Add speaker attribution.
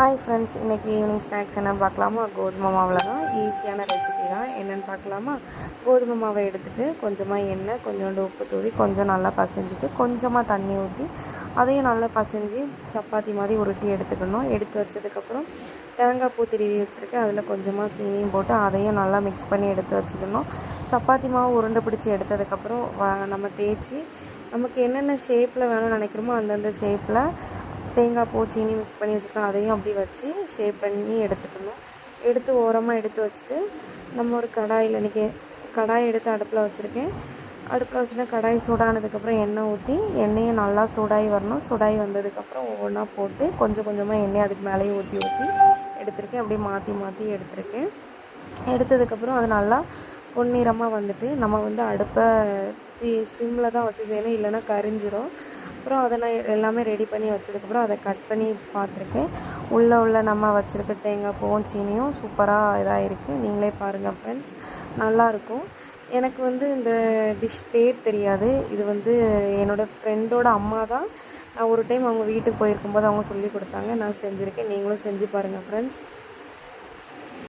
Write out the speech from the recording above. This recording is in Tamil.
Speaker 1: ஹாய் ஃப்ரெண்ட்ஸ், இன்றைக்கி ஈவினிங் ஸ்நாக்ஸ் என்னென்னு பார்க்கலாமா? கோதுமை மாவில் தான் ஈஸியான ரெசிபி தான். என்னென்னு பார்க்கலாமா? கோதுமை மாவை எடுத்துகிட்டு கொஞ்சமாக எண்ணெய், கொஞ்சோண்டு உப்பு தூவி கொஞ்சம் நல்லா பசைஞ்சிட்டு கொஞ்சமாக தண்ணி ஊற்றி அதையும் நல்லா பசைஞ்சு சப்பாத்தி மாதிரி உருட்டி எடுத்துக்கணும். எடுத்து வச்சதுக்கப்புறம் தேங்காய் பூ திருவி வச்சுருக்கேன், அதில் கொஞ்சமாக சீனியும் போட்டு அதையும் நல்லா மிக்ஸ் பண்ணி எடுத்து வச்சுக்கணும். சப்பாத்தி மாவு உருண்டை பிடிச்சி எடுத்ததுக்கப்புறம் நம்ம தேய்ச்சி நமக்கு என்னென்ன ஷேப்பில் வேணும்னு நினைக்கிறோமோ அந்தந்த ஷேப்பில் தேங்காய் பூ சீனி மிக்ஸ் பண்ணி வச்சுருக்கோம், அதையும் அப்படி வச்சு ஷேப் பண்ணி எடுத்துக்கணும். எடுத்து ஓரமாக எடுத்து வச்சுட்டு நம்ம ஒரு கடாயில் இன்றைக்கி கடாய் எடுத்து அடுப்பில் வச்சுருக்கேன். அடுப்பில் வச்சுட்டு கடாய் சூடானதுக்கப்புறம் எண்ணெய் ஊற்றி எண்ணெயும் நல்லா சூடாகி வரணும். சூடாகி வந்ததுக்கப்புறம் ஒவ்வொன்றா போட்டு கொஞ்சம் கொஞ்சமாக எண்ணெய் அதுக்கு மேலேயும் ஊற்றி எடுத்திருக்கேன். அப்படியே மாற்றி மாற்றி எடுத்திருக்கேன். எடுத்ததுக்கப்புறம் அது நல்லா பொன்னிறமாக வந்துட்டு நம்ம அடுப்பை சிம்மில் தான் வச்சு செய்யணும், இல்லைன்னா கரிஞ்சிரும். அப்புறம் அதை நான் எல்லாமே ரெடி பண்ணி வச்சதுக்கப்புறம் அதை கட் பண்ணி பார்த்துருக்கேன். உள்ளே நம்ம வச்சுருக்க தேங்காய் பூவும் சீனியும் சூப்பராக இதாக இருக்குது. நீங்களே பாருங்கள் ஃப்ரெண்ட்ஸ், நல்லாயிருக்கும். எனக்கு இந்த டிஷ் பேர் தெரியாது. இது என்னோடய ஃப்ரெண்டோட அம்மா தான். நான் ஒரு டைம் அவங்க வீட்டுக்கு போயிருக்கும்போது அவங்க சொல்லி கொடுத்தாங்க, நான் செஞ்சுருக்கேன். நீங்களும் செஞ்சு பாருங்கள் ஃப்ரெண்ட்ஸ்.